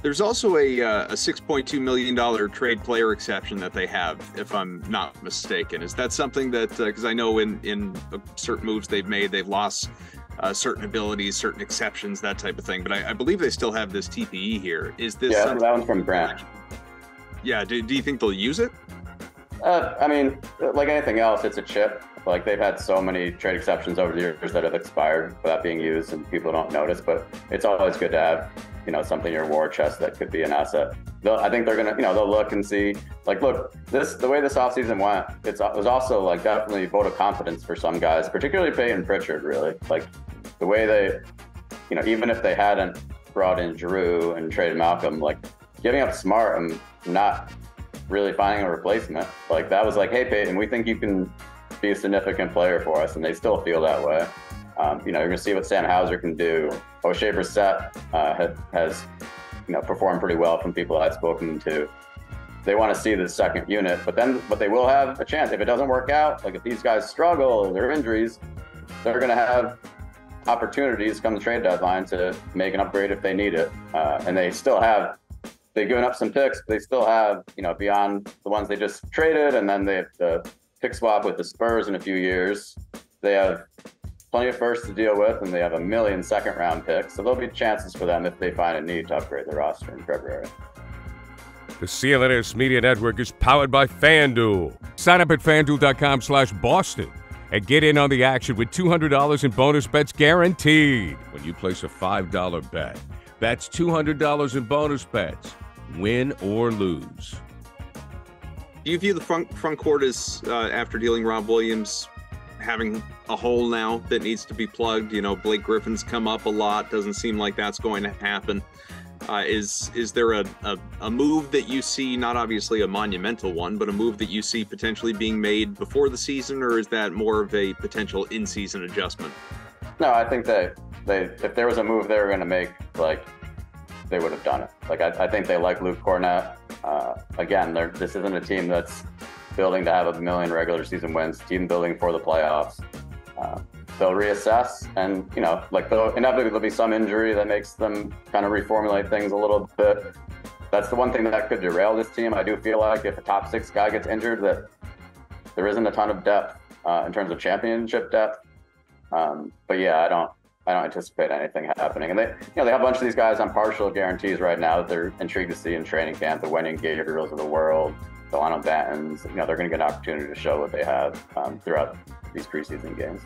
There's also a $6.2 million trade player exception that they have, if I'm not mistaken. Is that something that, because I know in certain moves they've made, they've lost certain abilities, certain exceptions, that type of thing. But I believe they still have this TPE here. Is this? Yeah, that one's from Grant. Yeah, do you think they'll use it? I mean, like anything else, it's a chip. Like they've had so many trade exceptions over the years that have expired without being used and people don't notice, but it's always good to have, something in your war chest that could be an asset. I think they're going to, they'll look and see, like, look, the way this offseason went, it was also like definitely a vote of confidence for some guys, particularly Peyton Pritchard, really. Like the way they, even if they hadn't brought in Jrue and traded Malcolm, like giving up Smart and not really finding a replacement, like that was like, hey, Peyton, we think you can be a significant player for us, and they still feel that way. You're going to see what Sam Hauser can do. O'Shea Brissett has performed pretty well from people I've spoken to. They want to see the second unit, but they will have a chance. If it doesn't work out, like if these guys struggle or there are injuries, they're going to have opportunities come the trade deadline to make an upgrade if they need it. And they've given up some picks, but they still have, beyond the ones they just traded, and then they have the pick swap with the Spurs in a few years. They have plenty of firsts to deal with, and they have 1 million second-round picks. So there'll be chances for them if they find a need to upgrade their roster in February. The CLNS Media Network is powered by FanDuel. Sign up at FanDuel.com/Boston and get in on the action with $200 in bonus bets guaranteed when you place a $5 bet. That's $200 in bonus bets, win or lose. Do you view the front court as, after dealing Rob Williams, having a hole now that needs to be plugged? Blake Griffin's come up a lot. Doesn't seem like that's going to happen. Is there a move that you see, not obviously a monumental one, but a move that you see potentially being made before the season, or is that more of a potential in-season adjustment? No, I think that if there was a move they were going to make, like, they would have done it. Like, I think they like Luke Cornett. Again, this isn't a team that's building to have 1 million regular season wins, team building for the playoffs. They'll reassess, and inevitably there'll be some injury that makes them kind of reformulate things a little bit. That's the one thing that could derail this team. I do feel like if a top 6 guy gets injured, that there isn't a ton of depth in terms of championship depth. But yeah, I don't anticipate anything happening. And they have a bunch of these guys on partial guarantees right now that they're intrigued to see in training camp. The Wenyen Gabriels of the world, the Lionel Bantons. They're going to get an opportunity to show what they have throughout these preseason games.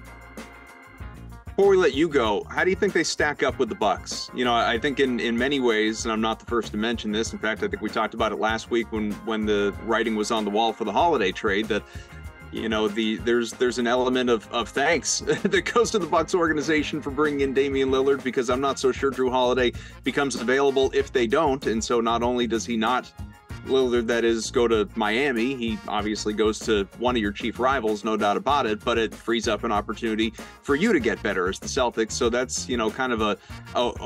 Before we let you go, how do you think they stack up with the Bucks? I think in many ways, and I'm not the first to mention this. In fact, I think we talked about it last week when the writing was on the wall for the Holiday trade, that there's an element of thanks that goes to the Bucks organization for bringing in Damian Lillard, because I'm not so sure Jrue Holiday becomes available if they don't. And so not only does he not, Lillard, that is, go to Miami, he obviously goes to one of your chief rivals, no doubt about it, but it frees up an opportunity for you to get better as the Celtics. So that's, kind of a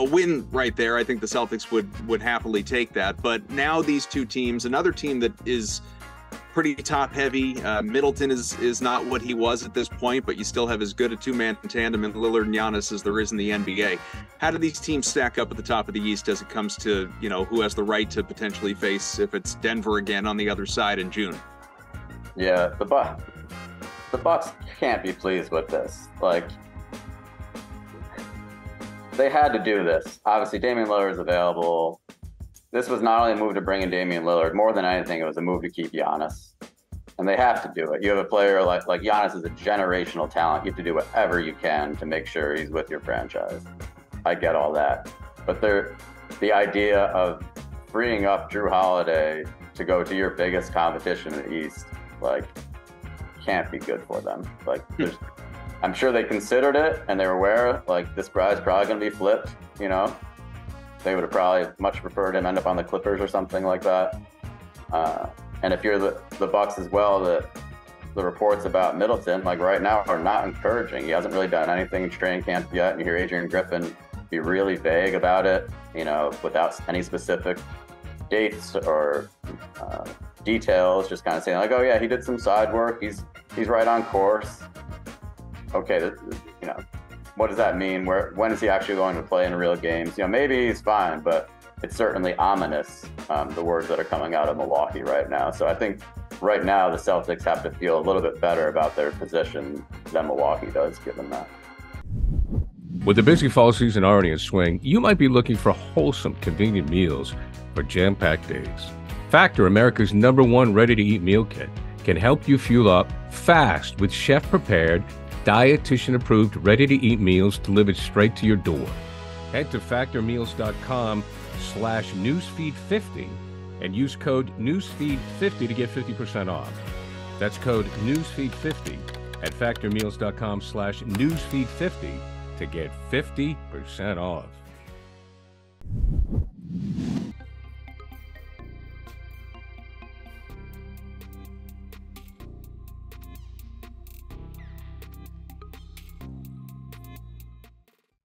win right there. I think the Celtics would happily take that. But now these two teams, another team that is pretty top heavy. Middleton is not what he was at this point, but you still have as good a two-man tandem in Lillard and Giannis as there is in the NBA. How do these teams stack up at the top of the East as it comes to, who has the right to potentially face, if it's Denver again on the other side in June? Yeah, the Bucks can't be pleased with this. Like, they had to do this. Obviously, Damian Lillard is available. This was not only a move to bring in Damian Lillard, more than anything, it was a move to keep Giannis. And they have to do it. You have a player like Giannis is a generational talent. You have to do whatever you can to make sure he's with your franchise. I get all that. But the idea of freeing up Jrue Holiday to go to your biggest competition in the East, can't be good for them. I'm sure they considered it, and they were aware, this guy's probably going to be flipped, They would have probably much preferred him end up on the Clippers or something like that. And if you're the Bucks as well, the reports about Middleton, right now, are not encouraging. He hasn't really done anything in training camp yet. And you hear Adrian Griffin be really vague about it, without any specific dates or details, just kind of saying oh yeah, he did some side work. He's right on course. Okay, what does that mean? When is he actually going to play in real games? Maybe he's fine, but it's certainly ominous, the words that are coming out of Milwaukee right now. So I think right now the Celtics have to feel a little bit better about their position than Milwaukee does, given that. With the busy fall season already in swing, you might be looking for wholesome, convenient meals for jam-packed days. Factor, America's #1 ready-to-eat meal kit, can help you fuel up fast with chef-prepared, dietitian-approved, ready-to-eat meals delivered straight to your door. Head to factormeals.com/newsfeed50 and use code newsfeed50 to get 50% off. That's code newsfeed50 at factormeals.com/newsfeed50 to get 50% off.